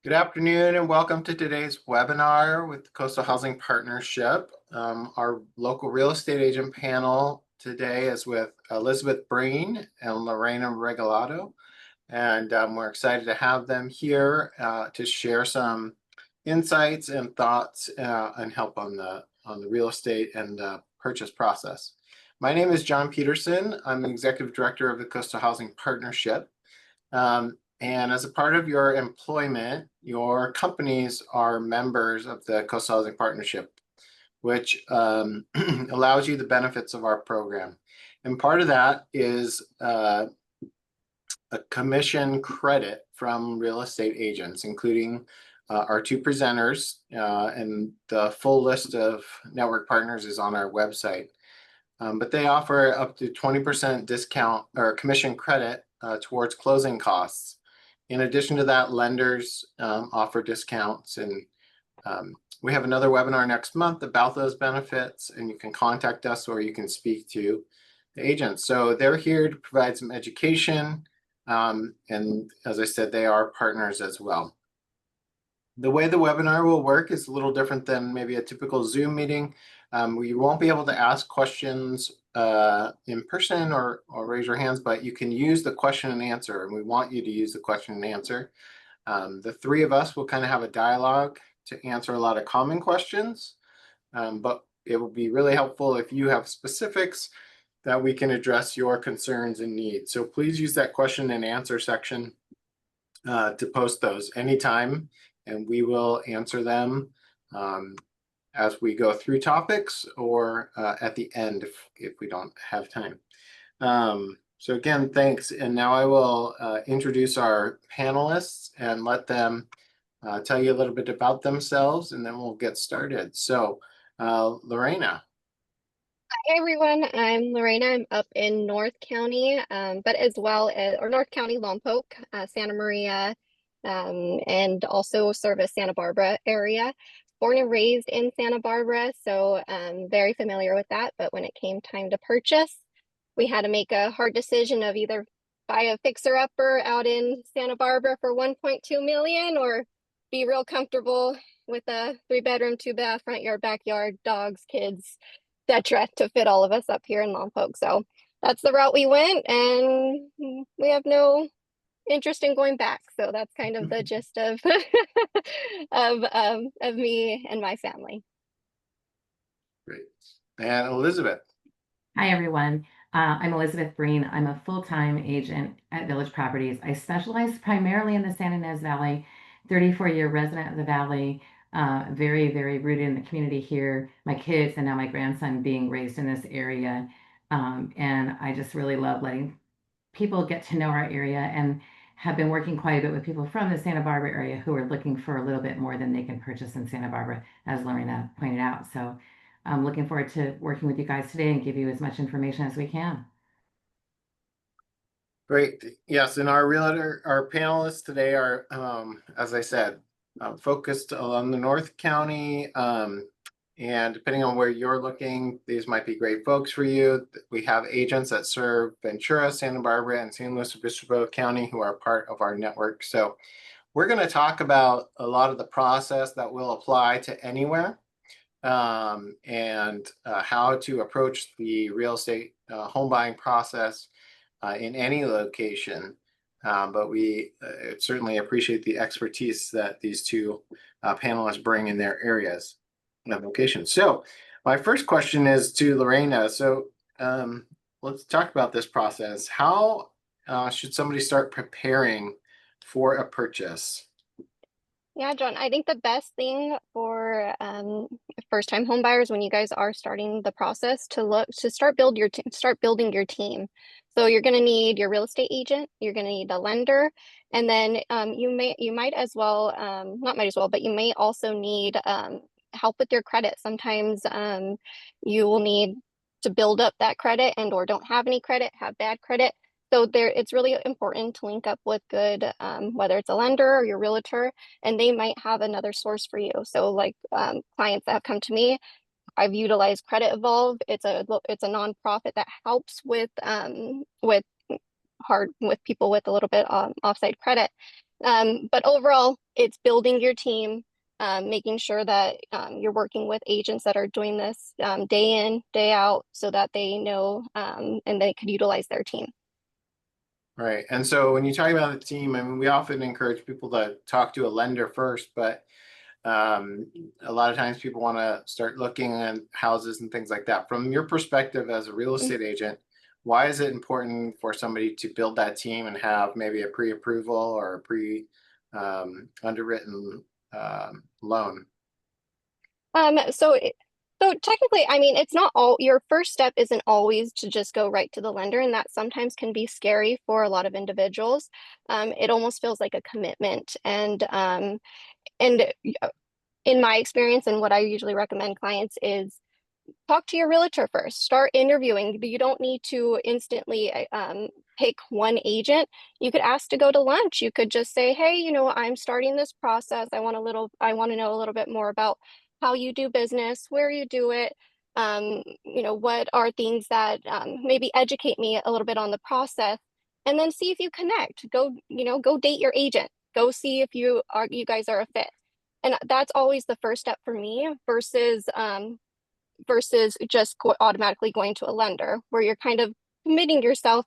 Good afternoon and welcome to today's webinar with the Coastal Housing Partnership. Our local real estate agent panel today is with Elizabeth Breen and Lorena Regalado, and we're excited to have them here to share some insights and thoughts and help on the real estate and purchase process. My name is John Peterson. I'm the Executive Director of the Coastal Housing Partnership. And as a part of your employment, your companies are members of the Coastal Housing Partnership, which allows you the benefits of our program. And part of that is a commission credit from real estate agents, including our two presenters, and the full list of network partners is on our website. But they offer up to 20% discount or commission credit towards closing costs. In addition to that, lenders offer discounts, and we have another webinar next month about those benefits, and you can contact us or you can speak to the agents. So they're here to provide some education, and as I said, they are partners as well. The way the webinar will work is a little different than maybe a typical Zoom meeting. We won't be able to ask questions in person or raise your hands, but you can use the question and answer, and we want you to use the question and answer. The three of us will kind of have a dialogue to answer a lot of common questions, but it will be really helpful if you have specifics that we can address your concerns and needs. So please use that question and answer section to post those anytime, and we will answer them as we go through topics or at the end if we don't have time. So again, thanks. And now I will introduce our panelists and let them tell you a little bit about themselves, and then we'll get started. So Lorena. Hi everyone, I'm Lorena. I'm up in North County, but as well as, or North County, Lompoc, Santa Maria, and also service Santa Barbara area. Born and raised in Santa Barbara, so very familiar with that. But when it came time to purchase, we had to make a hard decision of either buy a fixer-upper out in Santa Barbara for 1.2 million or be real comfortable with a 3-bedroom, 2-bath, front yard, backyard, dogs, kids, etc. to fit all of us up here in Lompoc. So that's the route we went, and we have no interest in going back. So that's kind of the gist of of me and my family. Great. And Elizabeth. Hi, everyone. I'm Elizabeth Breen. I'm a full-time agent at Village Properties. I specialize primarily in the Santa Ynez Valley, 34-year resident of the Valley, very, very rooted in the community here. My kids and now my grandson being raised in this area. And I just really love letting people get to know our area, and have been working quite a bit with people from the Santa Barbara area who are looking for a little bit more than they can purchase in Santa Barbara, as Lorena pointed out. So I'm looking forward to working with you guys today and give you as much information as we can. Great. Yes, and our panelists today are, as I said, focused on the North County, and depending on where you're looking, these might be great folks for you. We have agents that serve Ventura, Santa Barbara, and San Luis Obispo County who are part of our network. So we're going to talk about a lot of the process that will apply to anywhere, and how to approach the real estate home buying process in any location. But we certainly appreciate the expertise that these two panelists bring in their areas of location. So my first question is to Lorena. So let's talk about this process. How should somebody start preparing for a purchase? Yeah, John, I think the best thing for first-time home buyers when you guys are starting the process to start building your team. So you're going to need your real estate agent, you're going to need a lender, and then you might as well, not might as well, but you may also need help with your credit. Sometimes you will need to build up that credit and or don't have any credit, have bad credit. So it's really important to link up with good, whether it's a lender or your realtor, and they might have another source for you. So like clients that have come to me, I've utilized Credit Evolve. It's a nonprofit that helps with people with a little bit offside credit. But overall, it's building your team, making sure that you're working with agents that are doing this day in, day out, so that they know and they could utilize their team. Right. And so when you talk about the team, I mean, we often encourage people to talk to a lender first, but a lot of times people want to start looking at houses and things like that. From your perspective as a real estate agent, why is it important for somebody to build that team and have maybe a pre-approval or a underwritten loan? So technically, I mean, it's not all, your first step isn't always to just go right to the lender, and that sometimes can be scary for a lot of individuals. It almost feels like a commitment, and in my experience, and what I usually recommend clients is talk to your realtor first. Start interviewing. You don't need to instantly pick one agent. You could ask to go to lunch. You could just say, hey, you know, I'm starting this process. I want to know a little bit more about how you do business, where you do it. You know, what are things that maybe educate me a little bit on the process, and then see if you connect. Go, you know, go date your agent. Go see if you guys are a fit. And that's always the first step for me versus just automatically going to a lender, where you're kind of committing yourself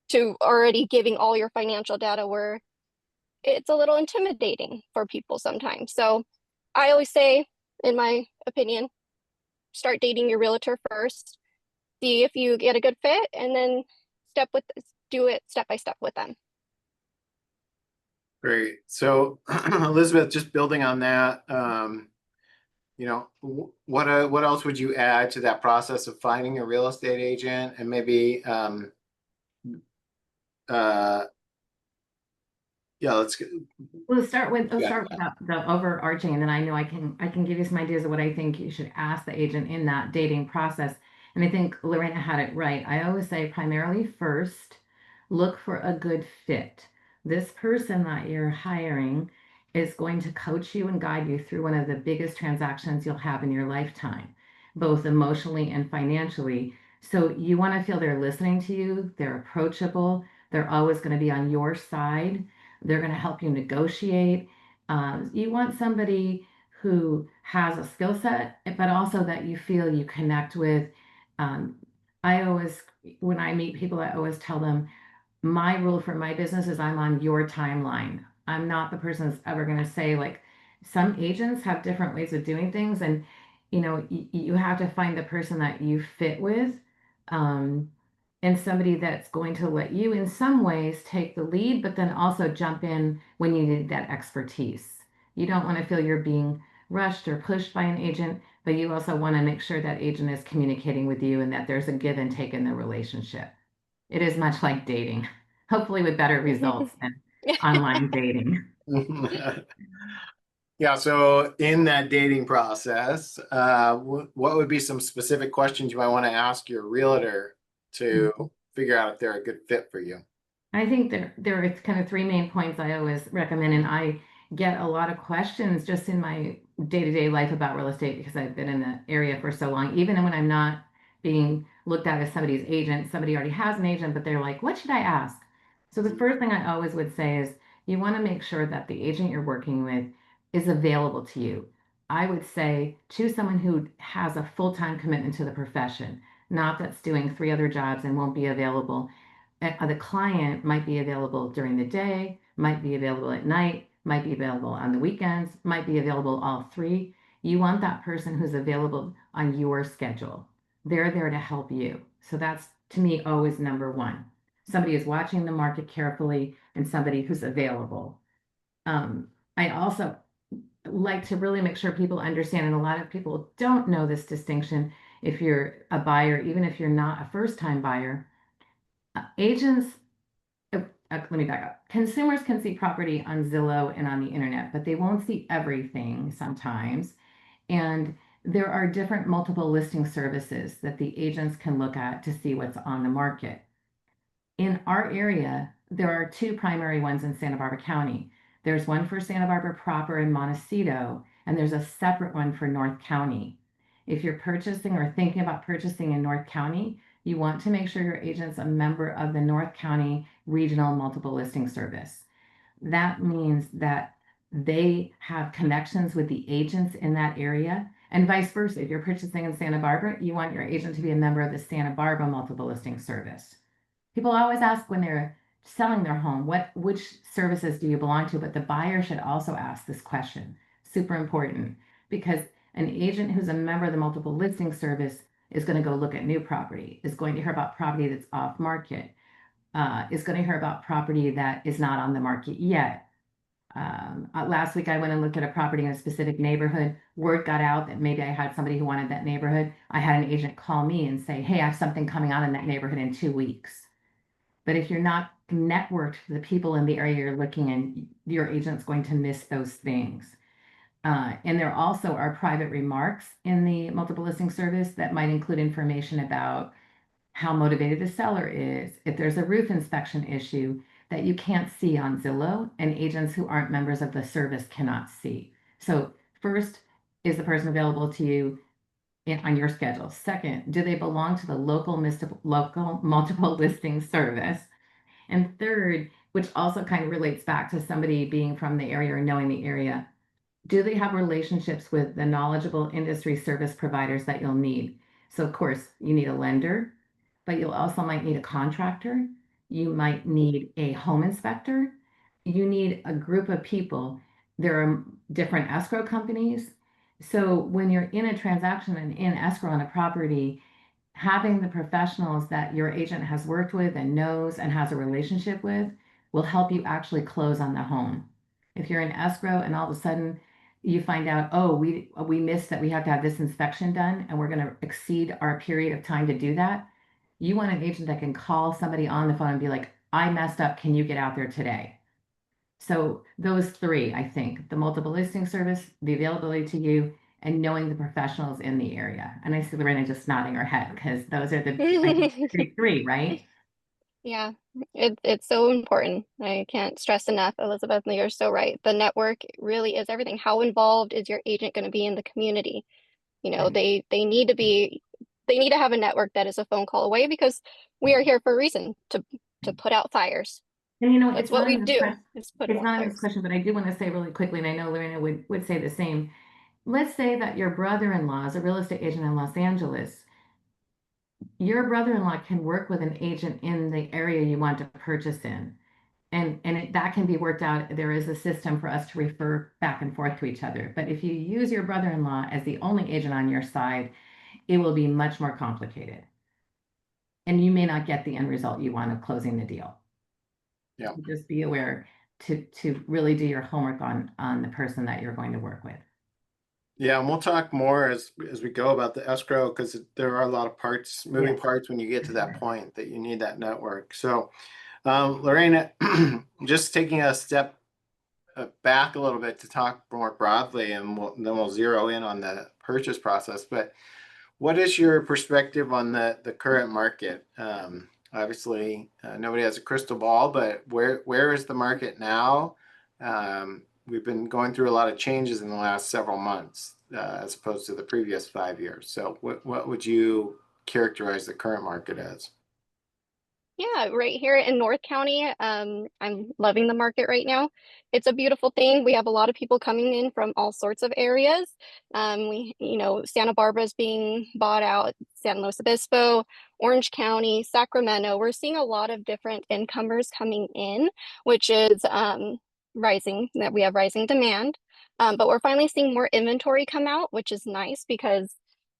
to already giving all your financial data, where it's a little intimidating for people sometimes. So I always say, in my opinion, start dating your realtor first, see if you get a good fit, and then do it step by step with them. Great. So Elizabeth, just building on that, you know, what else would you add to that process of finding a real estate agent, and maybe yeah, We'll start with yeah. the overarching, and then I know I can give you some ideas of what I think you should ask the agent in that dating process. And I think Lorena had it right. I always say primarily first, look for a good fit. This person that you're hiring is going to coach you and guide you through one of the biggest transactions you'll have in your lifetime, both emotionally and financially. So you want to feel they're listening to you, they're approachable, they're always going to be on your side, they're going to help you negotiate. You want somebody who has a skill set, but also that you feel you connect with. Um, I always, when I meet people, I always tell them my rule for my business is I'm on your timeline. I'm not the person that's ever going to say, like, some agents have different ways of doing things, and you have to find the person that you fit with. Um, and somebody that's going to let you in some ways take the lead, but then also jump in when you need that expertise. You don't want to feel you're being rushed or pushed by an agent, but you also want to make sure that agent is communicating with you and that there's a give and take in the relationship. It is much like dating, hopefully with better results than online dating. Yeah, so in that dating process, what would be some specific questions you might want to ask your realtor to figure out if they're a good fit for you? I think there are kind of three main points I always recommend, and I get a lot of questions just in my day-to-day life about real estate because I've been in the area for so long. Even when I'm not being looked at as somebody's agent, somebody already has an agent, but they're like, what should I ask? So the first thing I always would say is you want to make sure that the agent you're working with is available to you. I would say choose someone who has a full-time commitment to the profession, not that's doing 3 other jobs and won't be available. The client might be available during the day, might be available at night, might be available on the weekends, might be available all three. You want that person who's available on your schedule. They're there to help you. So that's, to me, always number one. Somebody is watching the market carefully and somebody who's available. I also like to really make sure people understand, and a lot of people don't know this distinction. If you're a buyer, even if you're not a first-time buyer, agents, let me back up. Consumers can see property on Zillow and on the internet, but they won't see everything sometimes. And there are different multiple listing services that the agents can look at to see what's on the market. In our area, there are two primary ones in Santa Barbara County. There's one for Santa Barbara proper in Montecito, and there's a separate one for North County. If you're purchasing or thinking about purchasing in North County, you want to make sure your agent's a member of the North County Regional Multiple Listing Service. That means that they have connections with the agents in that area. And vice versa. If you're purchasing in Santa Barbara, you want your agent to be a member of the Santa Barbara Multiple Listing Service. People always ask when they're selling their home, which services do you belong to? But the buyer should also ask this question. Super important, because an agent who's a member of the Multiple Listing Service is going to go look at new property, is going to hear about property that's off market, is going to hear about property that is not on the market yet. Last week I went and looked at a property in a specific neighborhood. Word got out that maybe I had somebody who wanted that neighborhood. I had an agent call me and say, hey, I have something coming on in that neighborhood in 2 weeks. But if you're not networked to the people in the area you're looking in, your agent's going to miss those things. And there also are private remarks in the multiple listing service that might include information about how motivated the seller is, if there's a roof inspection issue that you can't see on Zillow and agents who aren't members of the service cannot see. So first, is the person available to you on your schedule? Second, do they belong to the local multiple listing service? And third, which also kind of relates back to somebody being from the area or knowing the area, do they have relationships with the knowledgeable industry service providers that you'll need? So of course, you need a lender, but you'll also might need a contractor. You might need a home inspector. You need a group of people. There are different escrow companies. So when you're in a transaction and in escrow on a property, having the professionals that your agent has worked with and knows and has a relationship with will help you actually close on the home. If you're in escrow and all of a sudden you find out, oh, we missed that we have to have this inspection done and we're going to exceed our period of time to do that, you want an agent that can call somebody on the phone and be like, I messed up, can you get out there today? So those three, I think, the multiple listing service, the availability to you, and knowing the professionals in the area. And I see Lorena just nodding her head because those are the big three, right? Yeah, it's so important. I can't stress enough, Elizabeth, you're so right. The network really is everything. How involved is your agent going to be in the community? You know, Right. they need to be, they need to have a network that is a phone call away, because we are here for a reason, to put out fires. And you know, That's it's what not we in this do, question. is put It's out not in this fires. question, but I do want to say really quickly, and I know Lorena would say the same. Let's say that your brother-in-law is a real estate agent in Los Angeles. Your brother-in-law can work with an agent in the area you want to purchase in. And that can be worked out. There is a system for us to refer back and forth to each other. But if you use your brother-in-law as the only agent on your side, it will be much more complicated. And you may not get the end result you want of closing the deal. Yeah. Just be aware to really do your homework on the person that you're going to work with. Yeah, and we'll talk more as we go about the escrow, because there are a lot of moving Yes. parts when you get to that point that you need that network. So, Lorena, just taking a step back a little bit to talk more broadly, and then we'll zero in on the purchase process. But what is your perspective on the current market? Obviously, nobody has a crystal ball, but where is the market now? We've been going through a lot of changes in the last several months, as opposed to the previous 5 years. So what would you characterize the current market as? Yeah, right here in North County, I'm loving the market right now. It's a beautiful thing. We have a lot of people coming in from all sorts of areas. Santa Barbara is being bought out, San Luis Obispo, Orange County, Sacramento. We're seeing a lot of different incomers coming in, which is rising, that we have rising demand. But we're finally seeing more inventory come out, which is nice, because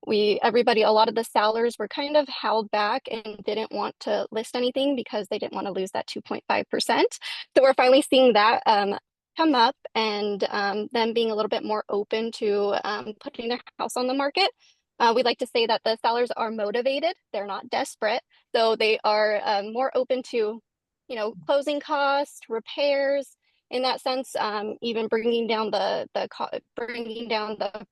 a lot of the sellers were kind of held back and didn't want to list anything because they didn't want to lose that 2.5%. So we're finally seeing that come up, and them being a little bit more open to putting their house on the market. We like to say that the sellers are motivated, they're not desperate. So they are more open to, closing costs, repairs, in that sense, even bringing down the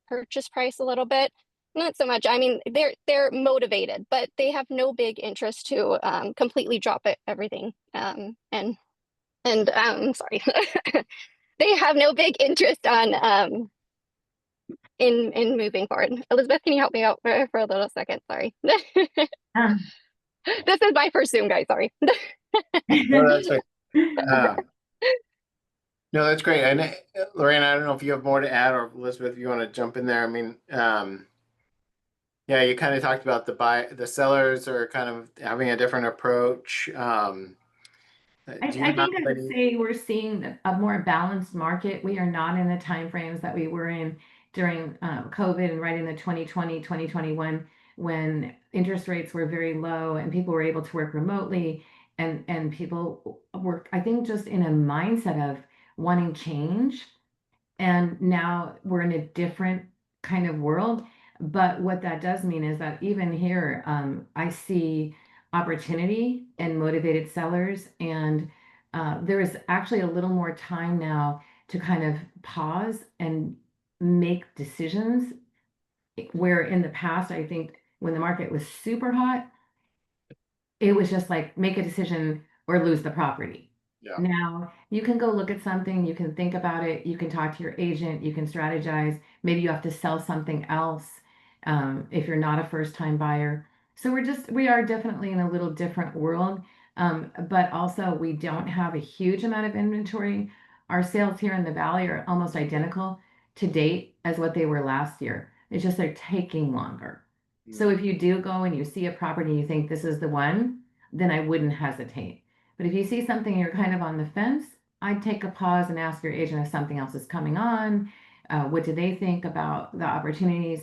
purchase price a little bit. Not so much. I mean, they're motivated, but they have no big interest to completely drop everything. Sorry, they have no big interest on in moving forward. Elizabeth, can you help me out for a little second? Sorry. Um, This is my first Zoom, guys. Sorry. No, that's right. No, that's great. And Lorraine, I don't know if you have more to add, or Elizabeth, if you want to jump in there. I mean, yeah, you kind of talked about the sellers are kind of having a different approach. Do you I have think I would any? say we're seeing a more balanced market. We are not in the timeframes that we were in during COVID and right in the 2020, 2021, when interest rates were very low and people were able to work remotely, and people were, I think, just in a mindset of wanting change. And now we're in a different kind of world. But what that does mean is that even here, I see opportunity and motivated sellers. And there is actually a little more time now to kind of pause and make decisions. Where in the past, I think when the market was super hot, it was just like make a decision or lose the property. Yeah. Now you can go look at something, you can think about it, you can talk to your agent, you can strategize. Maybe you have to sell something else if you're not a first time buyer. So we are definitely in a little different world, but also we don't have a huge amount of inventory. Our sales here in the Valley are almost identical to date as what they were last year. It's just they're taking longer. So if you do go and you see a property and you think this is the one, then I wouldn't hesitate. But if you see something you're kind of on the fence, I'd take a pause and ask your agent if something else is coming on. What do they think about the opportunities?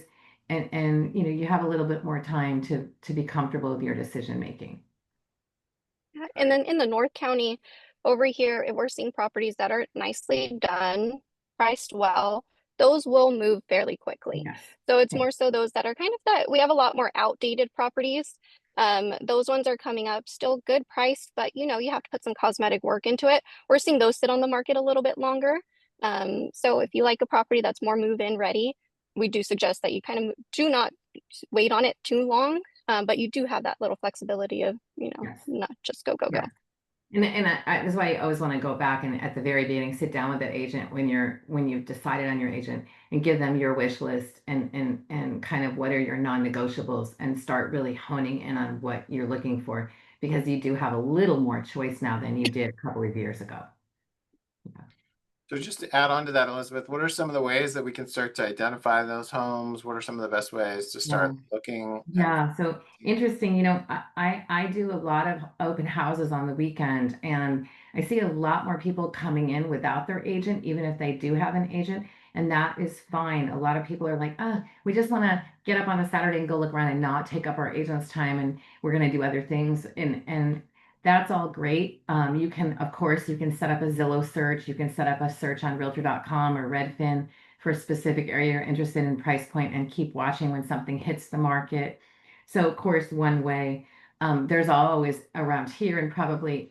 And you have a little bit more time to be comfortable with your decision making. Yeah, and then in the North County over here, if we're seeing properties that are nicely done, priced well, those will move fairly quickly. Yes. So it's Yeah. more so those that are kind of that we have a lot more outdated properties. Those ones are coming up still good price, but you have to put some cosmetic work into it. We're seeing those sit on the market a little bit longer. So if you like a property that's more move-in ready, we do suggest that you kind of do not wait on it too long. But you do have that little flexibility of, Yes. not just go, go, go. Yes. And that's why I always want to go back and at the very beginning sit down with that agent when you've decided on your agent and give them your wish list and kind of what are your non-negotiables and start really honing in on what you're looking for because you do have a little more choice now than you did a couple of years ago. So just to add on to that, Elizabeth, what are some of the ways that we can start to identify those homes? What are some of the best ways to start looking at? Yeah, so interesting. I do a lot of open houses on the weekend, and I see a lot more people coming in without their agent, even if they do have an agent, and that is fine. A lot of people are like, we just want to get up on a Saturday and go look around and not take up our agent's time, and we're going to do other things, and that's all great. Of course, you can set up a Zillow search. You can set up a search on Realtor.com or Redfin for a specific area you're interested in price point and keep watching when something hits the market. So of course, one way, there's always around here and probably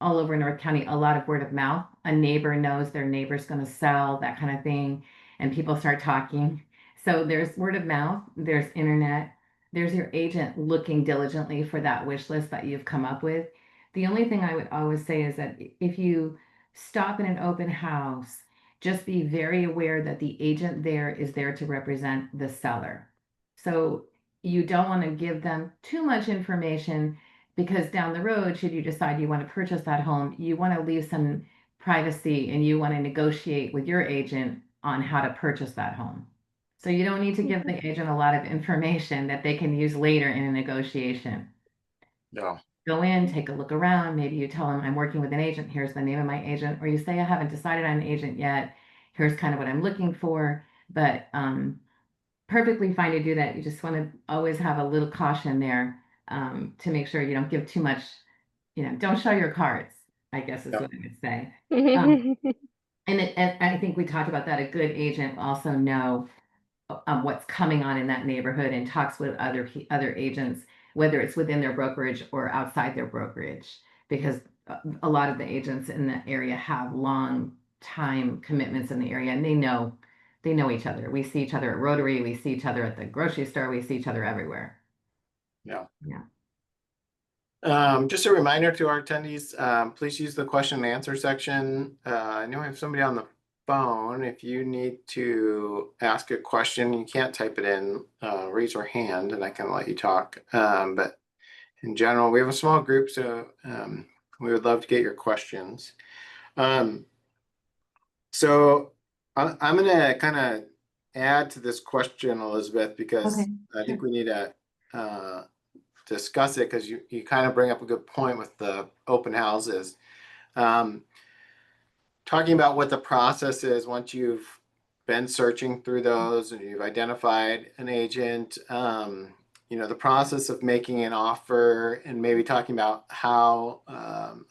all over North County, a lot of word of mouth. A neighbor knows their neighbor's going to sell, that kind of thing, and people start talking. So there's word of mouth, there's internet, there's your agent looking diligently for that wish list that you've come up with. The only thing I would always say is that if you stop in an open house, just be very aware that the agent there is there to represent the seller. So you don't want to give them too much information because down the road, should you decide you want to purchase that home, you want to leave some privacy and you want to negotiate with your agent on how to purchase that home. So you don't need to give the agent a lot of information that they can use later in a negotiation. No. Go in, take a look around. Maybe you tell them I'm working with an agent. Here's the name of my agent. Or you say I haven't decided on an agent yet. Here's kind of what I'm looking for. But perfectly fine to do that. You just want to always have a little caution there to make sure you don't give too much, don't show your cards, I guess is Yeah. what I would say. And I think we talked about that. A good agent will also know what's coming on in that neighborhood and talks with other agents, whether it's within their brokerage or outside their brokerage, because a lot of the agents in the area have long time commitments in the area and they know each other. We see each other at Rotary, we see each other at the grocery store, we see each other everywhere. Yeah. Yeah. Just a reminder to our attendees, please use the question and answer section. I know we have somebody on the phone. If you need to ask a question, you can't type it in, raise your hand and I can let you talk. But in general, we have a small group, so we would love to get your questions. So I'm gonna kind of add to this question, Elizabeth, because Okay, I think sure. we need to uh, discuss it because you kind of bring up a good point with the open houses. Um, Talking about what the process is once you've been searching through those and you've identified an agent, the process of making an offer and maybe talking about how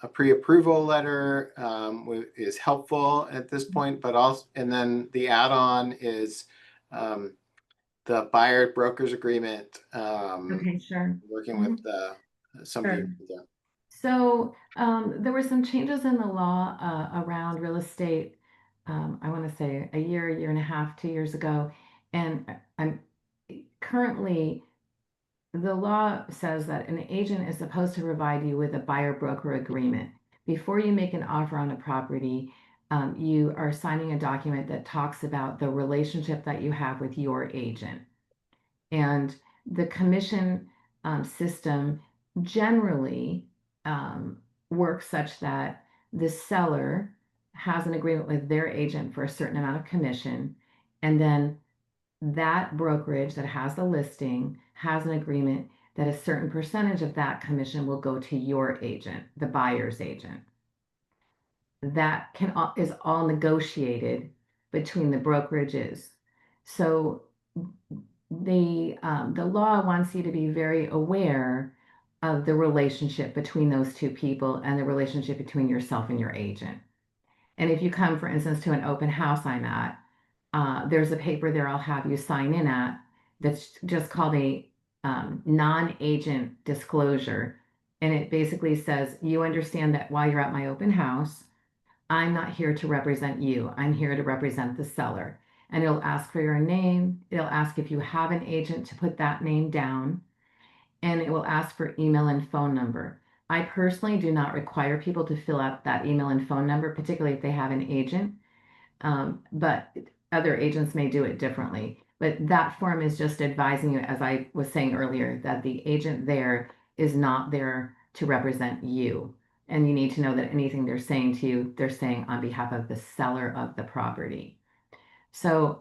a pre-approval letter is helpful at this point, but also, and then the add-on is um, the buyer brokers agreement, Okay, sure. working with Mhm. somebody. Sure. So there were some changes in the law around real estate. I want to say a year and a half, 2 years ago, and I'm currently the law says that an agent is supposed to provide you with a buyer broker agreement before you make an offer on a property. You are signing a document that talks about the relationship that you have with your agent. And the commission system generally works such that the seller has an agreement with their agent for a certain amount of commission, and then that brokerage that has the listing has an agreement that a certain percentage of that commission will go to your agent, the buyer's agent. That is all negotiated between the brokerages. So the law wants you to be very aware of the relationship between those two people and the relationship between yourself and your agent. And if you come, for instance, to an open house I'm at, there's a paper there I'll have you sign in at that's just called a non-agent disclosure. And it basically says, you understand that while you're at my open house, I'm not here to represent you. I'm here to represent the seller. And it'll ask for your name. It'll ask if you have an agent to put that name down. And it will ask for email and phone number. I personally do not require people to fill out that email and phone number, particularly if they have an agent. But other agents may do it differently. But that form is just advising you, as I was saying earlier, that the agent there is not there to represent you. And you need to know that anything they're saying to you, they're saying on behalf of the seller of the property. So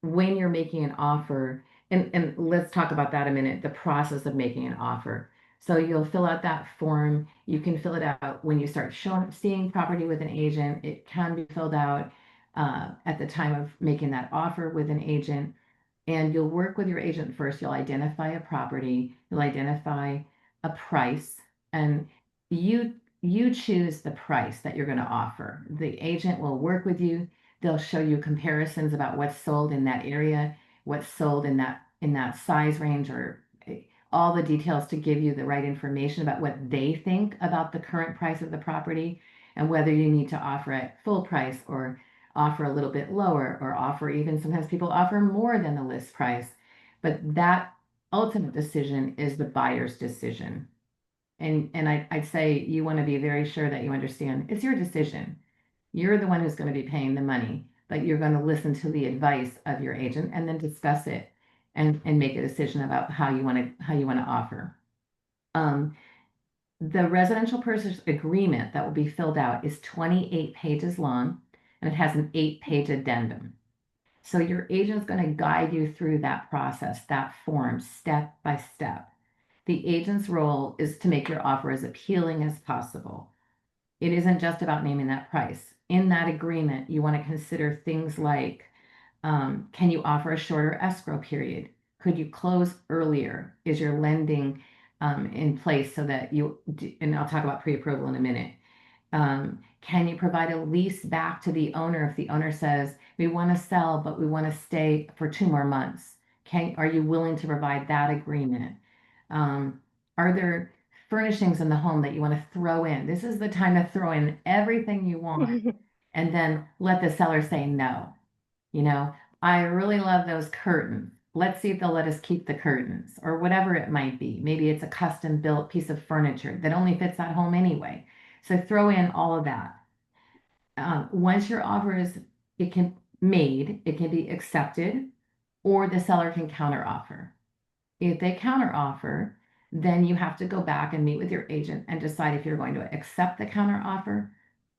when you're making an offer, and let's talk about that a minute, the process of making an offer. So you'll fill out that form. You can fill it out when you start seeing property with an agent. It can be filled out at the time of making that offer with an agent. And you'll work with your agent first. You'll identify a property, you'll identify a price, and you choose the price that you're going to offer. The agent will work with you. They'll show you comparisons about what's sold in that area, what's sold in that size range, or all the details to give you the right information about what they think about the current price of the property and whether you need to offer at full price or offer a little bit lower or offer, even sometimes people offer more than the list price. But that ultimate decision is the buyer's decision. And I'd say you want to be very sure that you understand it's your decision. You're the one who's going to be paying the money, but you're going to listen to the advice of your agent and then discuss it and make a decision about how you want to offer. Um, the residential purchase agreement that will be filled out is 28 pages long, and it has an 8-page addendum. So your agent is going to guide you through that process, that form, step by step. The agent's role is to make your offer as appealing as possible. It isn't just about naming that price. In that agreement, you want to consider things like, can you offer a shorter escrow period? Could you close earlier? Is your lending in place so that and I'll talk about pre-approval in a minute. Can you provide a lease back to the owner if the owner says, we want to sell, but we want to stay for 2 more months? Are you willing to provide that agreement? Are there furnishings in the home that you want to throw in? This is the time to throw in everything you want and then let the seller say no. I really love those curtains. Let's see if they'll let us keep the curtains or whatever it might be. Maybe it's a custom built piece of furniture that only fits that home anyway. So throw in all of that. Once your offer is it can be accepted, or the seller can counter offer. If they counter offer, then you have to go back and meet with your agent and decide if you're going to accept the counter offer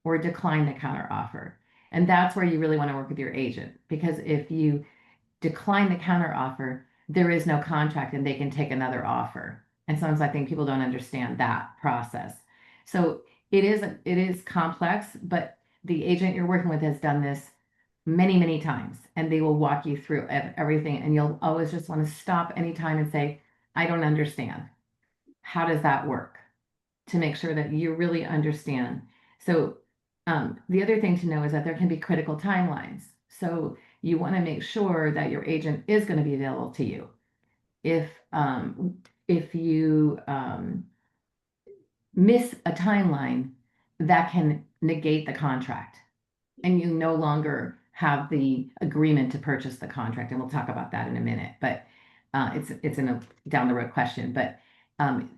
or decline the counter offer. And that's where you really want to work with your agent, because if you decline the counter offer, there is no contract and they can take another offer. And sometimes I think people don't understand that process. So it is complex, but the agent you're working with has done this many, many times, and they will walk you through everything. And you'll always just want to stop anytime and say, I don't understand. How does that work? To make sure that you really understand. So the other thing to know is that there can be critical timelines. So you want to make sure that your agent is going to be available to you. If you miss a timeline, that can negate the contract, and you no longer have the agreement to purchase the contract. And we'll talk about that in a minute, but it's in a down the road question. But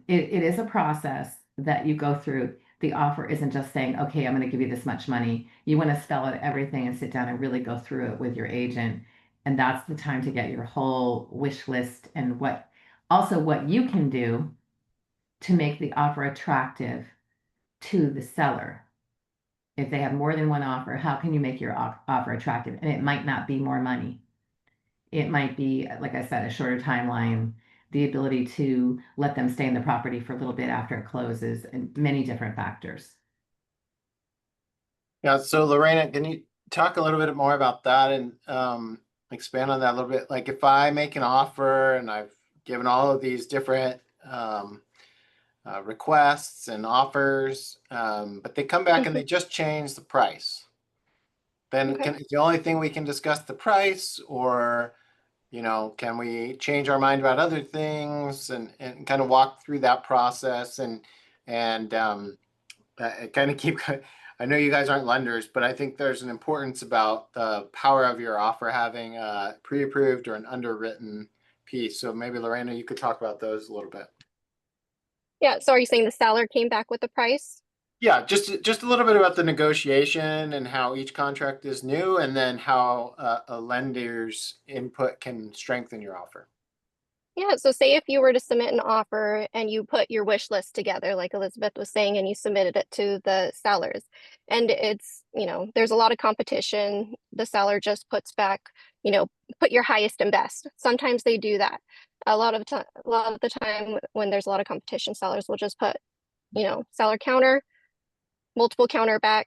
it is a process that you go through. The offer isn't just saying, okay, I'm going to give you this much money. You want to spell out everything and sit down and really go through it with your agent. And that's the time to get your whole wish list and what you can do to make the offer attractive to the seller. If they have more than one offer, how can you make your offer attractive? And it might not be more money. It might be, like I said, a shorter timeline, the ability to let them stay in the property for a little bit after it closes, and many different factors. Yeah, so Lorena, can you talk a little bit more about that and expand on that a little bit? Like if I make an offer and I've given all of these different requests and offers, but they come back and they just change the price. Then Okay. is the only thing we can discuss the price, or can we change our mind about other things and kind of walk through that process and kind of keep. I know you guys aren't lenders, but I think there's an importance about the power of your offer having a pre-approved or an underwritten piece. So maybe Lorena, you could talk about those a little bit. Yeah, so are you saying the seller came back with the price? Yeah, just a little bit about the negotiation and how each contract is new, and then how a lender's input can strengthen your offer. Yeah, so say if you were to submit an offer and you put your wish list together, like Elizabeth was saying, and you submitted it to the sellers, and it's, there's a lot of competition. The seller just puts back, put your highest and best. Sometimes they do that. A lot of the time when there's a lot of competition, sellers will just put, seller counter, multiple counter back,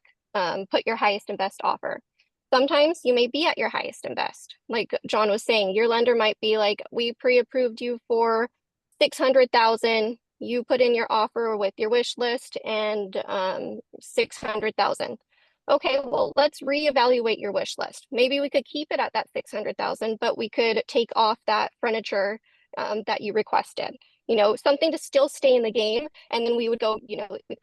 put your highest and best offer. Sometimes you may be at your highest and best. Like John was saying, your lender might be like, we pre-approved you for 600,000. You put in your offer with your wish list and 600,000. Okay, well, let's reevaluate your wish list. Maybe we could keep it at that 600,000, but we could take off that furniture that you requested. Something to still stay in the game. And then we would go,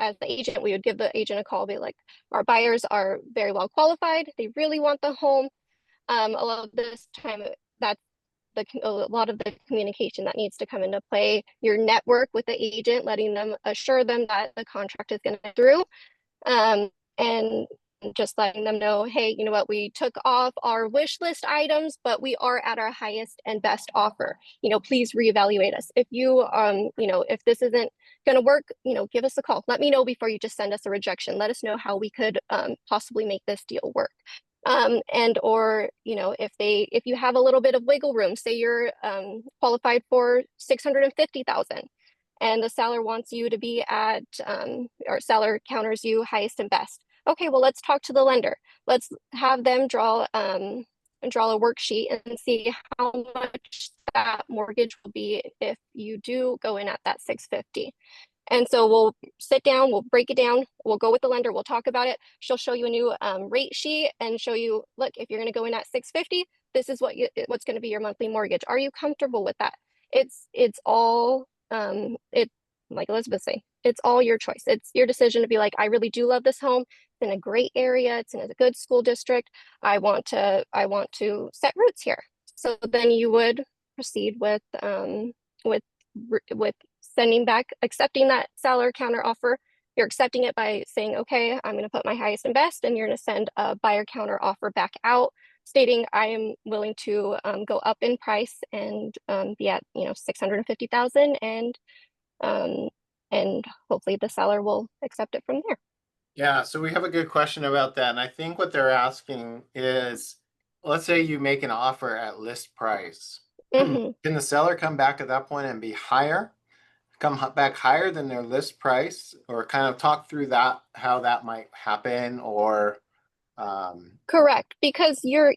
as the agent, we would give the agent a call, be like, our buyers are very well qualified. They really want the home. A lot of this time, that's a lot of the communication that needs to come into play. Your network with the agent, letting them assure them that the contract is going to go through. And just letting them know, hey, you know what, we took off our wish list items, but we are at our highest and best offer. Please reevaluate us. If you, if this isn't going to work, give us a call. Let me know before you just send us a rejection. Let us know how we could possibly make this deal work. And or, if you have a little bit of wiggle room, say you're qualified for 650,000. And the seller wants you to be at, or seller counters you highest and best. Okay, well, let's talk to the lender. Let's have them draw a worksheet and see how much that mortgage will be if you do go in at that 650. And so we'll sit down, we'll break it down, we'll go with the lender, we'll talk about it. She'll show you a new rate sheet and show you, look, if you're going to go in at 650, this is what's going to be your monthly mortgage. Are you comfortable with that? It's all like Elizabeth saying, it's all your choice. It's your decision to be like, I really do love this home. It's in a great area. It's in a good school district. I want to set roots here. So then you would proceed with sending back, accepting that seller counter offer. You're accepting it by saying, okay, I'm going to put my highest and best, and you're going to send a buyer counter offer back out stating I am willing to go up in price and be at 650,000, and hopefully the seller will accept it from there. Yeah, so we have a good question about that. And I think what they're asking is, let's say you make an offer at list price. Can Hmm. the seller come back at that point and be higher, back higher than their list price, or kind of talk through that, how that might happen, or um, Correct, because you're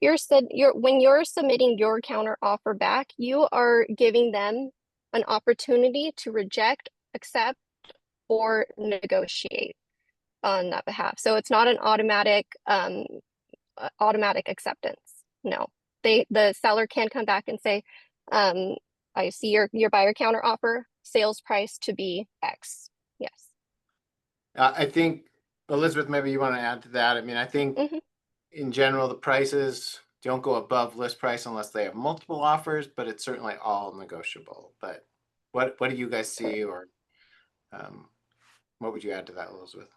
when you're submitting your counter offer back, you are giving them an opportunity to reject, accept, or negotiate on that behalf. So it's not an automatic acceptance. No. The seller can come back and say, um, I see your buyer counter offer, sales price to be X. Yes. I think Elizabeth, maybe you want to add to that. I mean, I think Hmm. in general, the prices don't go above list price unless they have multiple offers, but it's certainly all negotiable. But what do you guys see, or um, what would you add to that, Elizabeth?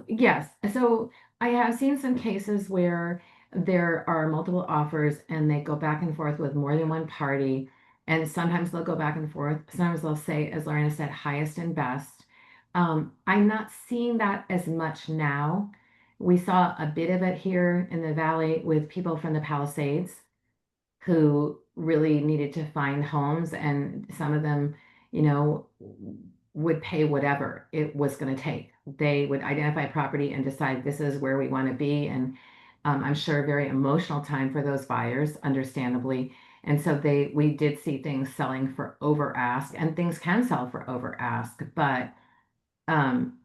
Yes. So I have seen some cases where there are multiple offers and they go back and forth with more than one party. And sometimes they'll go back and forth. Sometimes they'll say, as Lorena said, highest and best. I'm not seeing that as much now. We saw a bit of it here in the valley with people from the Palisades who really needed to find homes, and some of them, you know, would pay whatever it was going to take. They would identify property and decide this is where we want to be. And I'm sure a very emotional time for those buyers, understandably. And so we did see things selling for over ask, and things can sell for over ask, but um,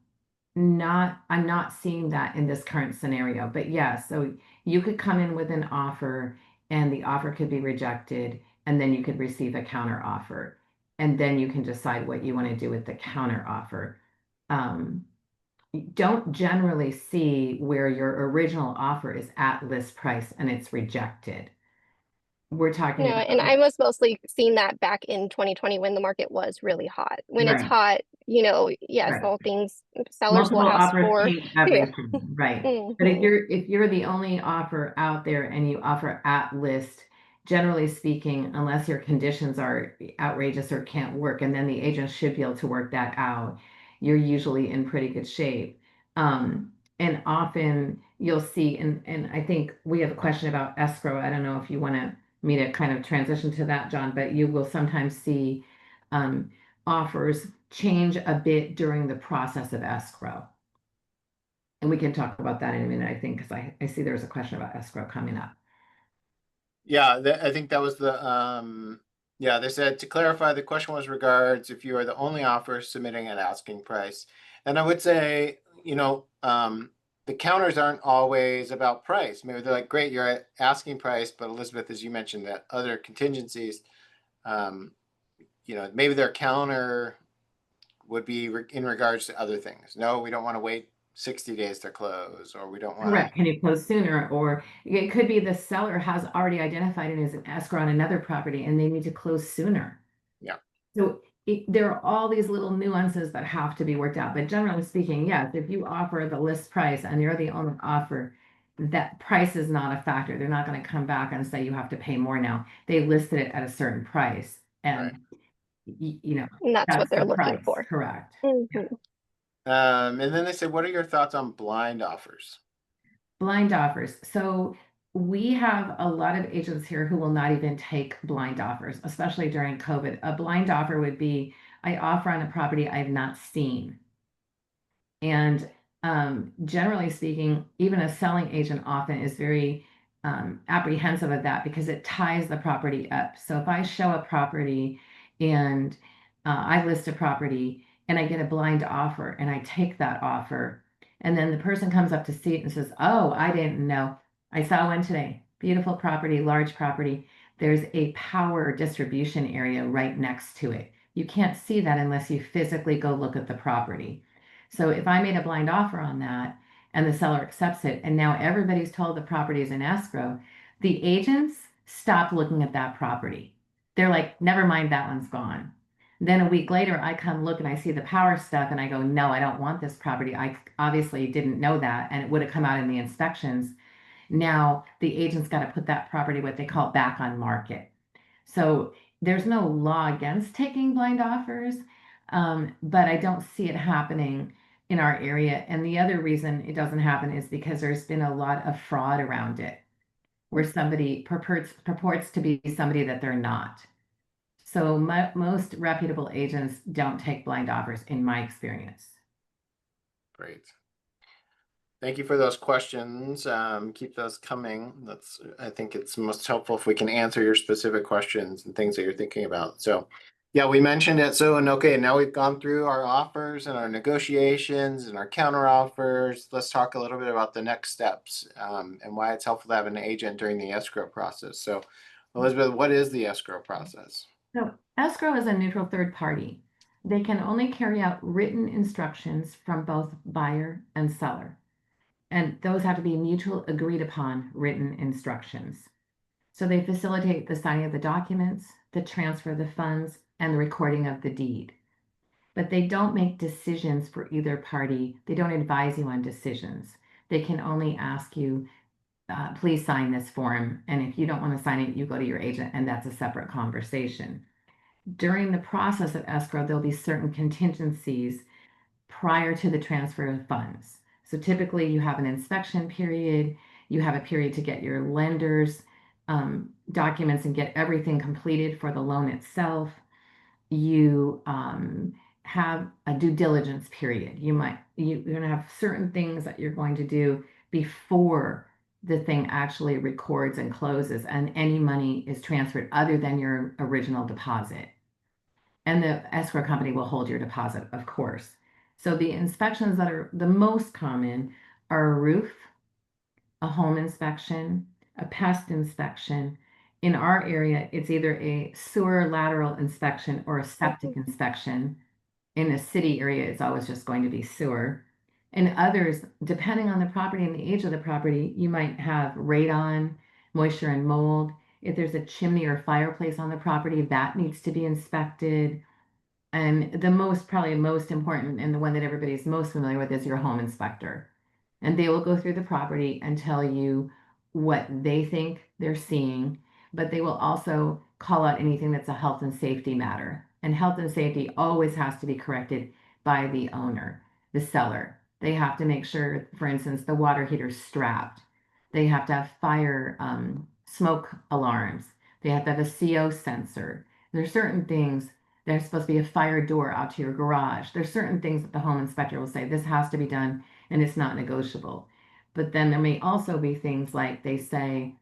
I'm not seeing that in this current scenario. But yeah, so you could come in with an offer and the offer could be rejected, and then you could receive a counter offer. And then you can decide what you want to do with the counter offer. You don't generally see where your original offer is at list price and it's rejected. We're No, talking and about, I was mostly seeing that back in 2020 when the market was really hot. When it's right, hot, yes, right. all things sellers will Multiple ask offers for. change Yeah. everything, right? But Hmm. if you're the only offer out there and you offer at list, generally speaking, unless your conditions are outrageous or can't work, and then the agent should be able to work that out, you're usually in pretty good shape. And often you'll see, and I think we have a question about escrow. I don't know if you want me to kind of transition to that, John, but you will sometimes see um, offers change a bit during the process of escrow. And we can talk about that in a minute, I think, because I see there's a question about escrow coming up. Yeah, I think that was the yeah, they said to clarify, the question was regards if you are the only offer submitting at asking price. And I would say, the counters aren't always about price. Maybe they're like, great, you're at asking price, but Elizabeth, as you mentioned, that other contingencies, um, maybe their counter would be in regards to other things. No, we don't want to wait 60 days to close, or we don't want to. Correct. Can you close sooner? Or it could be the seller has already identified it as an escrow on another property and they need to close sooner. Yeah, So there are all these little nuances that have to be worked out. But generally speaking, yes, if you offer the list price and you're the only offer, that price is not a factor. They're not going to come back and say you have to pay more now. They listed it at a certain price, right. and you know, And that's what that's they're the looking price, for. correct? Yeah. Hmm. And then they said, what are your thoughts on blind offers? Blind offers. So we have a lot of agents here who will not even take blind offers, especially during COVID. A blind offer would be, I offer on a property I've not seen. And generally speaking, even a selling agent often is very apprehensive of that because it ties the property up. So if I show a property and I list a property and I get a blind offer and I take that offer, and then the person comes up to see it and says, "Oh, I didn't know. I saw one today. Beautiful property, large property. There's a power distribution area right next to it. You can't see that unless you physically go look at the property." So if I made a blind offer on that and the seller accepts it, and now everybody's told the property is in escrow, the agents stop looking at that property. They're like, never mind, that one's gone. Then a week later, I come look and I see the power stuff and I go, no, I don't want this property. I obviously didn't know that, and it would have come out in the inspections. Now the agent's got to put that property, what they call back on market. So there's no law against taking blind offers, but I don't see it happening in our area. And the other reason it doesn't happen is because there's been a lot of fraud around it, where somebody purports to be somebody that they're not. So most reputable agents don't take blind offers, in my experience. Great. Thank you for those questions. Keep those coming. I think it's most helpful if we can answer your specific questions and things that you're thinking about. So yeah, we mentioned it. So, and okay, now we've gone through our offers and our negotiations and our counter offers. Let's talk a little bit about the next steps, and why it's helpful to have an agent during the escrow process. So Elizabeth, what is the escrow process? So escrow is a neutral third party. They can only carry out written instructions from both buyer and seller. And those have to be mutual agreed upon written instructions. So they facilitate the signing of the documents, the transfer of the funds, and the recording of the deed. But they don't make decisions for either party. They don't advise you on decisions. They can only ask you, please sign this form. And if you don't want to sign it, you go to your agent, and that's a separate conversation. During the process of escrow, there'll be certain contingencies prior to the transfer of funds. So typically you have an inspection period, you have a period to get your lender's documents and get everything completed for the loan itself. You have a due diligence period. You're going to have certain things that you're going to do before the thing actually records and closes and any money is transferred other than your original deposit. And the escrow company will hold your deposit, of course. So the inspections that are the most common are a roof, a home inspection, a pest inspection. In our area, it's either a sewer lateral inspection or a septic inspection. In a city area, it's always just going to be sewer. And others, depending on the property and the age of the property, you might have radon, moisture and mold. If there's a chimney or fireplace on the property, that needs to be inspected. And the probably most important and the one that everybody's most familiar with is your home inspector. And they will go through the property and tell you what they think they're seeing, but they will also call out anything that's a health and safety matter. And health and safety always has to be corrected by the owner, the seller. They have to make sure, for instance, the water heater's strapped. They have to have fire smoke alarms. They have to have a CO sensor. There's certain things. There's supposed to be a fire door out to your garage. There's certain things that the home inspector will say, this has to be done and it's not negotiable. But then there may also be things like they say,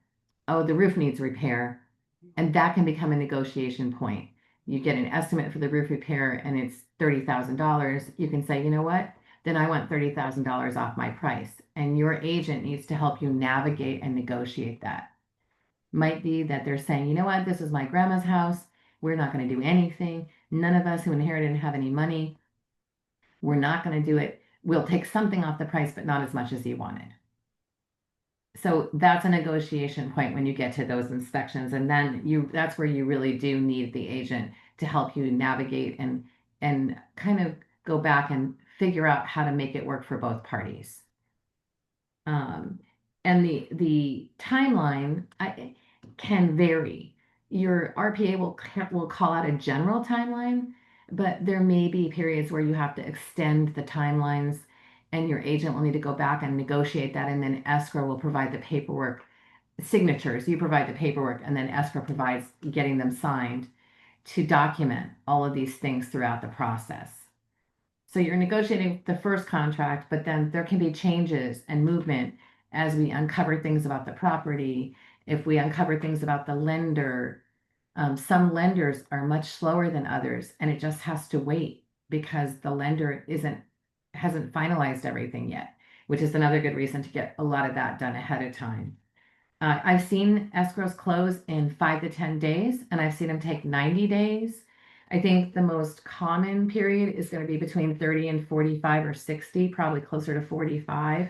oh, the roof needs repair. And that can become a negotiation point. You get an estimate for the roof repair and it's $30,000. You can say, you know what? Then I want $30,000 off my price. And your agent needs to help you navigate and negotiate that. Might be that they're saying, you know what? This is my grandma's house. We're not going to do anything. None of us who inherited have any money. We're not going to do it. We'll take something off the price, but not as much as you wanted. So that's a negotiation point when you get to those inspections. And then that's where you really do need the agent to help you navigate and kind of go back and figure out how to make it work for both parties. And the timeline can vary. Your RPA will call out a general timeline, but there may be periods where you have to extend the timelines and your agent will need to go back and negotiate that. And then escrow will provide the paperwork, signatures. You provide the paperwork and then escrow provides getting them signed to document all of these things throughout the process. So you're negotiating the first contract, but then there can be changes and movement as we uncover things about the property. If we uncover things about the lender, some lenders are much slower than others, and it just has to wait because the lender hasn't finalized everything yet, which is another good reason to get a lot of that done ahead of time. I've seen escrows close in 5 to 10 days, and I've seen them take 90 days. I think the most common period is going to be between 30 and 45 or 60, probably closer to 45.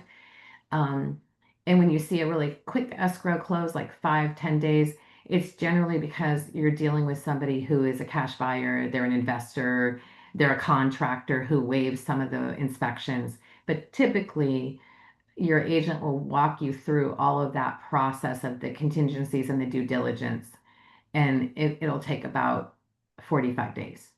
And when you see a really quick escrow close, like 5-10 days, it's generally because you're dealing with somebody who is a cash buyer, they're an investor, they're a contractor who waives some of the inspections. But typically, your agent will walk you through all of that process of the contingencies and the due diligence, and it'll take about 45 days.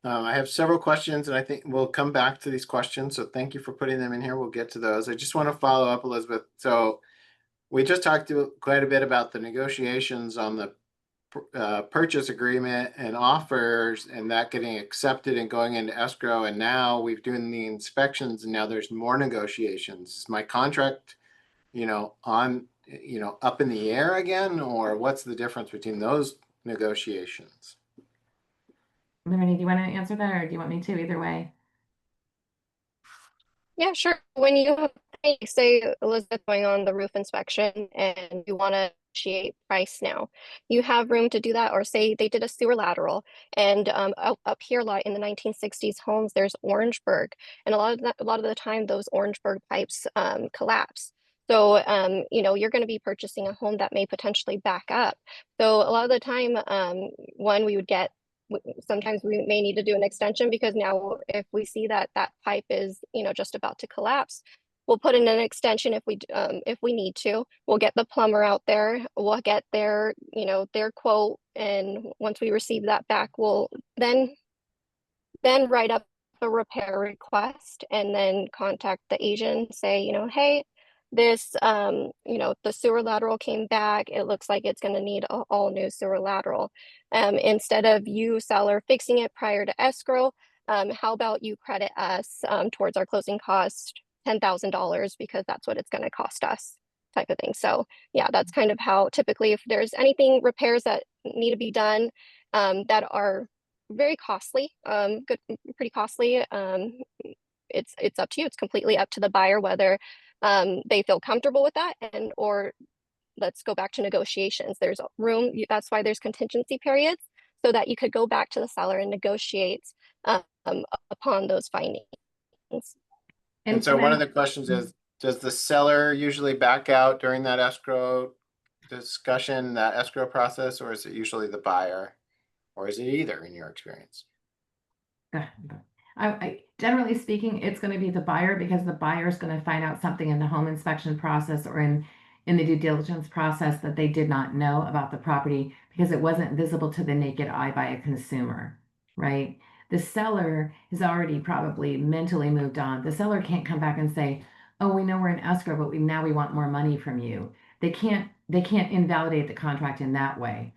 I have several questions and I think we'll come back to these questions. So thank you for putting them in here. We'll get to those. I just want to follow up, Elizabeth. So we just talked quite a bit about the negotiations on the purchase agreement and offers and that getting accepted and going into escrow. And now we've doing the inspections and now there's more negotiations. Is my contract, up in the air again, or what's the difference between those negotiations? Lorraine, do you want to answer that or do you want me to? Either way. Yeah, sure. When you have, say, Elizabeth going on the roof inspection and you want to negotiate price now, you have room to do that. Or say they did a sewer lateral and up here a lot in the 1960s homes, there's Orangeburg. And a lot of the time those Orangeburg pipes collapse. So, you're going to be purchasing a home that may potentially back up. So a lot of the time, one, we would get sometimes we may need to do an extension because now if we see that that pipe is just about to collapse, we'll put in an extension if we need to. We'll get the plumber out there, we'll get their quote, and once we receive that back, we'll then write up a repair request and then contact the agent, say, hey, this, the sewer lateral came back. It looks like it's going to need a all new sewer lateral. Instead of you, seller, fixing it prior to escrow, how about you credit us towards our closing cost $10,000 because that's what it's going to cost us, type of thing. So yeah, that's kind of how typically if there's anything repairs that need to be done that are very costly, pretty costly. It's up to you. It's completely up to the buyer whether they feel comfortable with that or let's go back to negotiations. There's room. That's why there's contingency periods so that you could go back to the seller and negotiate upon those findings. And so one of the questions is, does the seller usually back out during that escrow discussion, that escrow process, or is it usually the buyer? Or is it either in your experience? Generally speaking, it's going to be the buyer because the buyer is going to find out something in the home inspection process or in the due diligence process that they did not know about the property because it wasn't visible to the naked eye by a consumer, right? The seller has already probably mentally moved on. The seller can't come back and say, oh, we know we're in escrow, but now we want more money from you. They can't invalidate the contract in that way.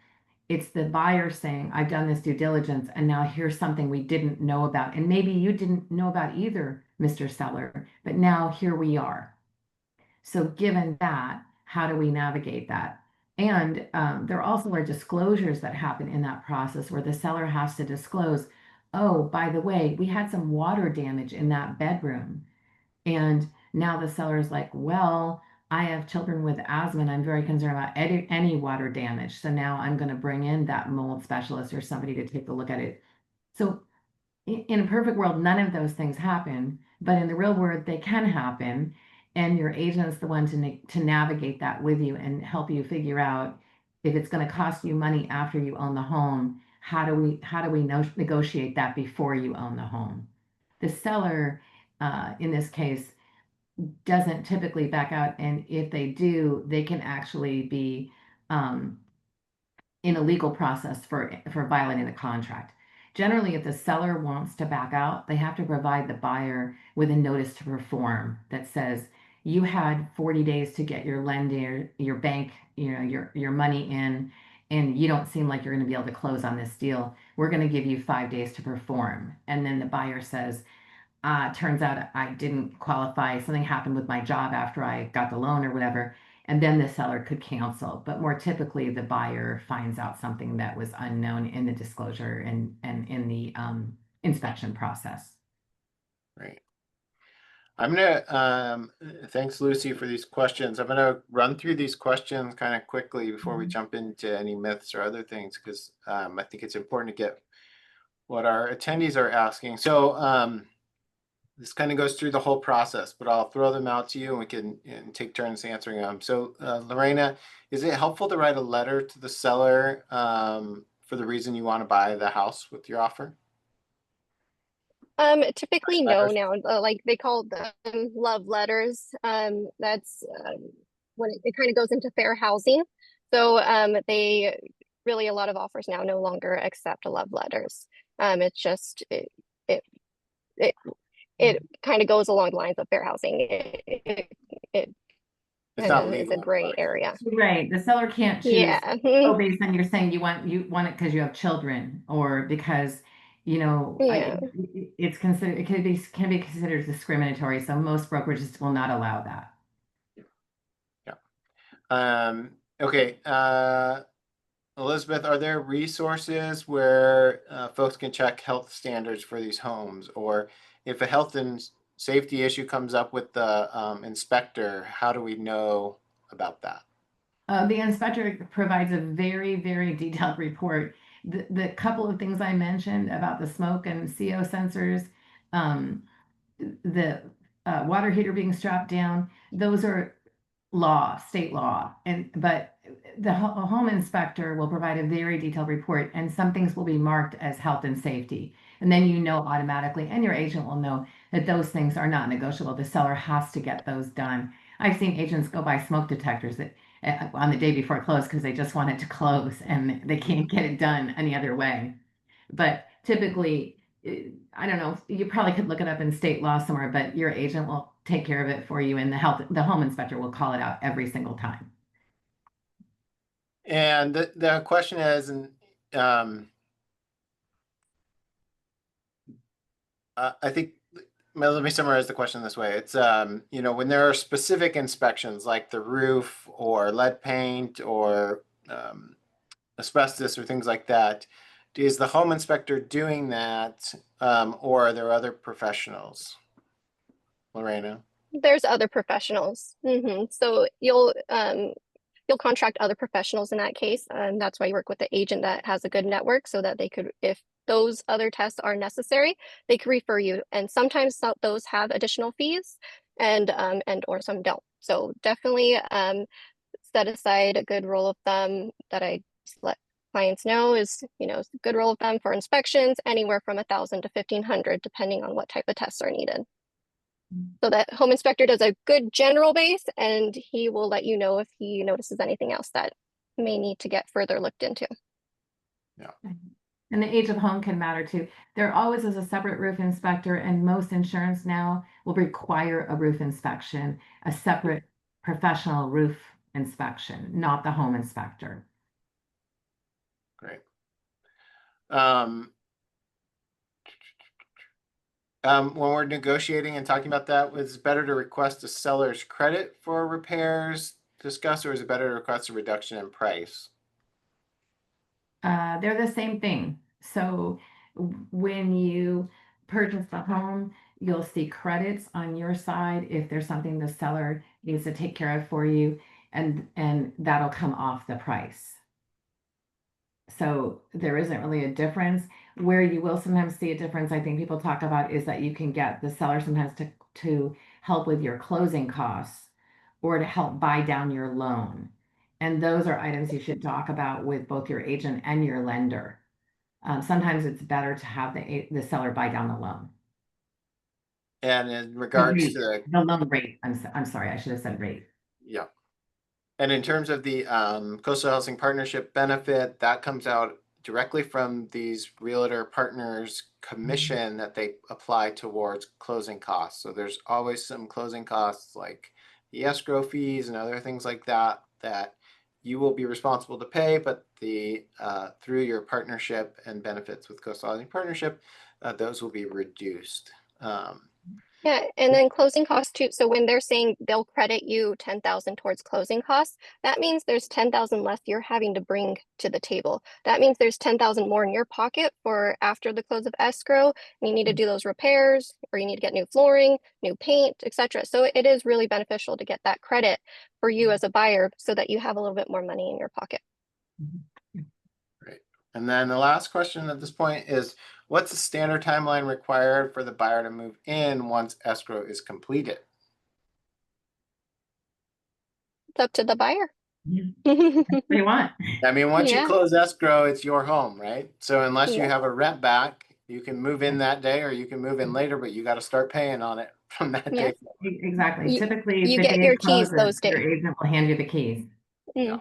It's the buyer saying, I've done this due diligence and now here's something we didn't know about. And maybe you didn't know about either, Mr. Seller, but now here we are. So given that, how do we navigate that? And there also are disclosures that happen in that process where the seller has to disclose, oh, by the way, we had some water damage in that bedroom. And now the seller is like, well, I have children with asthma and I'm very concerned about any water damage. So now I'm going to bring in that mold specialist or somebody to take a look at it. So in a perfect world, none of those things happen, but in the real world, they can happen. And your agent's the one to navigate that with you and help you figure out if it's going to cost you money after you own the home. How do we negotiate that before you own the home? The seller, in this case, doesn't typically back out, and if they do, they can actually be in a legal process for violating the contract. Generally, if the seller wants to back out, they have to provide the buyer with a notice to perform that says you had 40 days to get your lender, your bank, your money in, and you don't seem like you're going to be able to close on this deal. We're going to give you 5 days to perform. And then the buyer says, turns out I didn't qualify. Something happened with my job after I got the loan or whatever. And then the seller could cancel. But more typically, the buyer finds out something that was unknown in the disclosure and in the inspection process. Right. I'm gonna thanks Lucy for these questions. I'm gonna run through these questions kind of quickly before we jump into any myths or other things because I think it's important to get what our attendees are asking. So this kind of goes through the whole process, but I'll throw them out to you and we can take turns answering them. So Lorena, is it helpful to write a letter to the seller for the reason you want to buy the house with your offer? Typically no now, like they call them love letters. That's when it kind of goes into fair housing. So they really, a lot of offers now no longer accept love letters. It's just it it kind of goes along the lines of fair housing. It It's kind not of is a legal. gray area. Right. The seller can't choose. Yeah. Oh, based on you're saying you want it because you have children or because, Yeah. it's considered, it can be considered discriminatory. So most brokerages will not allow that. Okay, Elizabeth, are there resources where folks can check health standards for these homes? Or if a health and safety issue comes up with the inspector, how do we know about that? The inspector provides a very, very detailed report. The couple of things I mentioned about the smoke and CO sensors, um, the water heater being strapped down, those are state law. But the home inspector will provide a very detailed report, and some things will be marked as health and safety. And then automatically, and your agent will know that those things are not negotiable. The seller has to get those done. I've seen agents go buy smoke detectors that on the day before close because they just want it to close and they can't get it done any other way. But typically, I don't know, you probably could look it up in state law somewhere, but your agent will take care of it for you, and the home inspector will call it out every single time. And the question is, and I think, well, let me summarize the question this way. It's, when there are specific inspections like the roof or lead paint or asbestos or things like that, is the home inspector doing that, or are there other professionals? Lorena? There's other professionals. So you'll contract other professionals in that case. And that's why you work with the agent that has a good network so that they could, if those other tests are necessary, they could refer you. And sometimes those have additional fees and or some don't. So definitely set aside a good rule of thumb that I let clients know is, a good rule of thumb for inspections, anywhere from $1,000 to $1,500, depending on what type of tests are needed. So that home inspector does a good general base, and he will let you know if he notices anything else that may need to get further looked into. Yeah. And the age of home can matter too. There always is a separate roof inspector, and most insurance now will require a roof inspection, a separate professional roof inspection, not the home inspector. Great. When we're negotiating and talking about that, was it better to request a seller's credit for repairs discussed, or is it better to request a reduction in price? They're the same thing. So when you purchase the home, you'll see credits on your side if there's something the seller needs to take care of for you, and that'll come off the price. So there isn't really a difference. Where you will sometimes see a difference, I think people talk about, is that you can get the seller sometimes to help with your closing costs or to help buy down your loan. And those are items you should talk about with both your agent and your lender. Sometimes it's better to have the seller buy down the loan. And in regards to The loan rate, I'm sorry, I should have said rate. yeah. And in terms of the Coastal Housing Partnership benefit, that comes out directly from these realtor partners commission that they apply towards closing costs. So there's always some closing costs like the escrow fees and other things like that that you will be responsible to pay, but the through your partnership and benefits with Coastal Housing Partnership, those will be reduced. Yeah, and then closing costs too. So when they're saying they'll credit you 10,000 towards closing costs, that means there's 10,000 less you're having to bring to the table. That means there's 10,000 more in your pocket for after the close of escrow. And you need to do those repairs, or you need to get new flooring, new paint, etc. So it is really beneficial to get that credit for you as a buyer so that you have a little bit more money in your pocket. Great. And then the last question at this point is, what's the standard timeline required for the buyer to move in once escrow is completed? It's up to the buyer. What do you want? I mean, once you Yeah. close escrow, it's your home, right? So unless you Yeah. have a rent back, you can move in that day or you can move in later, but you got to start paying on it from that Yeah. day. Exactly. You- Typically, you the get day your it keys closes, those your days. agent will hand you the keys. Yep.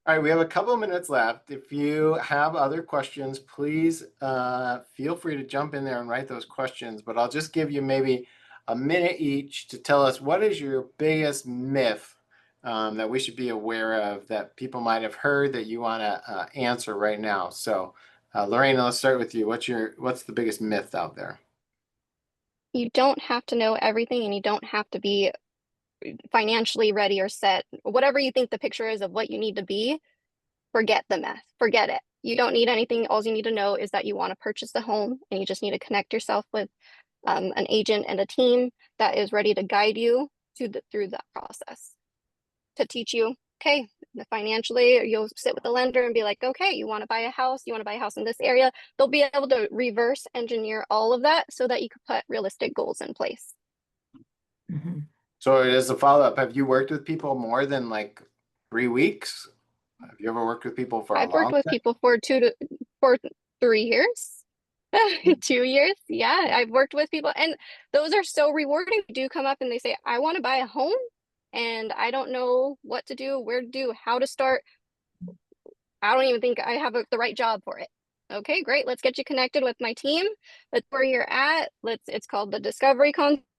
All right, we have a couple of minutes left. If you have other questions, please feel free to jump in there and write those questions, but I'll just give you maybe a minute each to tell us what is your biggest myth that we should be aware of that people might have heard that you want to answer right now. So Lorena, let's start with you. What's the biggest myth out there? You don't have to know everything and you don't have to be financially ready or set. Whatever you think the picture is of what you need to be, forget the mess. Forget it. You don't need anything. All you need to know is that you want to purchase the home and you just need to connect yourself with an agent and a team that is ready to guide you through that process to teach you, okay, financially, you'll sit with the lender and be like, okay, you want to buy a house, you want to buy a house in this area. They'll be able to reverse engineer all of that so that you can put realistic goals in place. Mhm. So as a follow-up, have you worked with people more than like 3 weeks? Have you ever worked with people for a I've worked long with time? people for 3 years. 2 years. Yeah, I've worked with people and those are so rewarding. They do come up and they say, I want to buy a home and I don't know what to do, where to do, how to start. I don't even think I have the right job for it. Okay, great. Let's get you connected with my team. Let's where you're at. It's called the discovery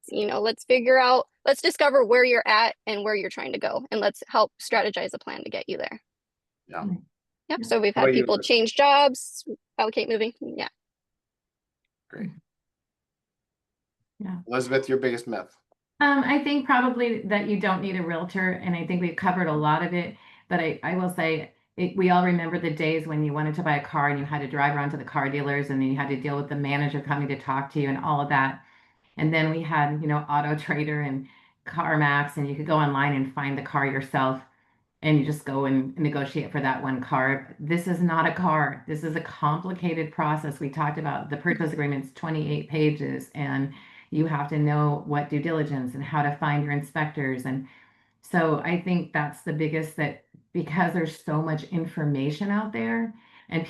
let's figure out, let's discover where you're at and where you're trying to go. And let's help strategize a plan to get you there. Yeah. Right. Yep. Yeah. So we've How had about you, people Liz? change jobs, allocate moving. Yeah. Great. Yeah. Elizabeth, your biggest myth. I think probably that you don't need a realtor, and I think we've covered a lot of it. But I will say we all remember the days when you wanted to buy a car and you had to drive around to the car dealers, and then you had to deal with the manager coming to talk to you and all of that. And then we had, Auto Trader and CarMax, and you could go online and find the car yourself, and you just go and negotiate for that one car. This is not a car. This is a complicated process. We talked about the purchase agreement's 28 pages, and you have to know what due diligence and how to find your inspectors. And so I think that's the biggest, that because there's so much information out there and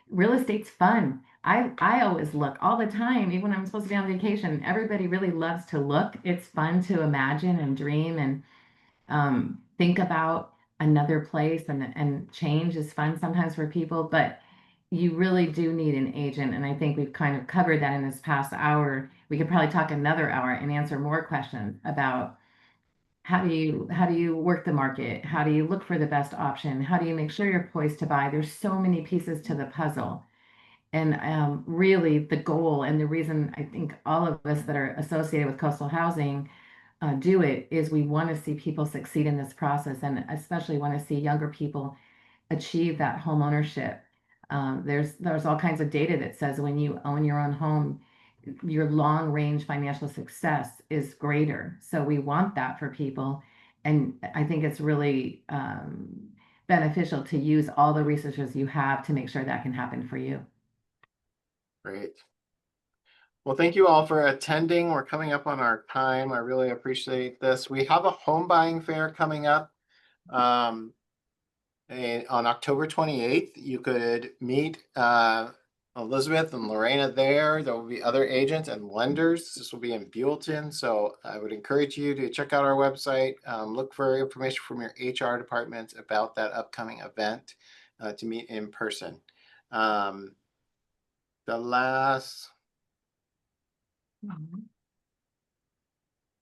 real estate's fun. I always look all the time, even when I'm supposed to be on vacation. Everybody really loves to look. It's fun to imagine and dream and think about another place, and change is fun sometimes for people, but you really do need an agent. And I think we've kind of covered that in this past hour. We could probably talk another hour and answer more questions about how do you work the market? How do you look for the best option? How do you make sure you're poised to buy? There's so many pieces to the puzzle. And really, the goal and the reason I think all of us that are associated with coastal housing do it is we want to see people succeed in this process, and especially want to see younger people achieve that home ownership. There's all kinds of data that says when you own your own home, your long range financial success is greater. So we want that for people, and I think it's really beneficial to use all the resources you have to make sure that can happen for you. Great. Well, thank you all for attending. We're coming up on our time. I really appreciate this. We have a home buying fair coming up on October 28th. You could meet Elizabeth and Lorena there. There will be other agents and lenders. This will be in Buellton. So I would encourage you to check out our website, look for information from your HR department about that upcoming event to meet in person. The last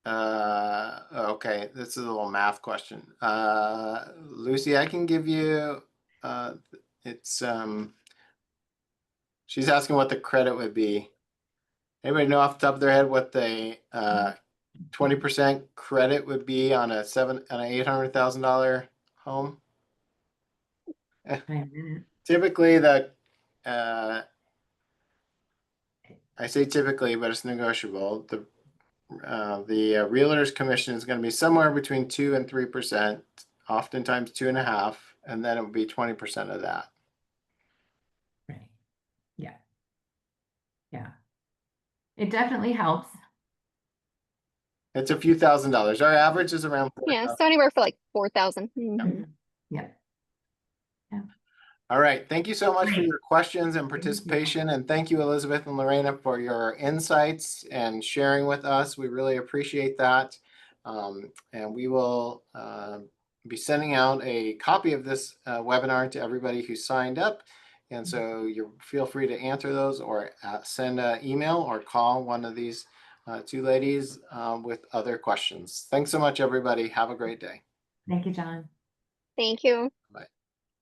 okay, this is a little math question. Lucy, I can give you it's she's asking what the credit would be. Anybody know off the top of their head what the 20% credit would be on a $800,000 home? Typically I say typically, but it's negotiable. The realtor's commission is going to be somewhere between 2 and 3%, oftentimes 2.5%, and then it would be 20% of that. Right. Yeah. Yeah. It definitely helps. It's a few $1,000s. Our average is around Yeah, $4,000. so anywhere for like 4,000. Mhm. Yeah. All right. Thank you so much for Great. your questions and Thank you. participation. And thank you, Elizabeth and Lorena, for your insights and sharing with us. We really appreciate that. And we will be sending out a copy of this webinar to everybody who signed up. And so you feel free to answer those or send an email or call one of these two ladies with other questions. Thanks so much, everybody. Have a great day. Thank you, John. Thank you. Bye.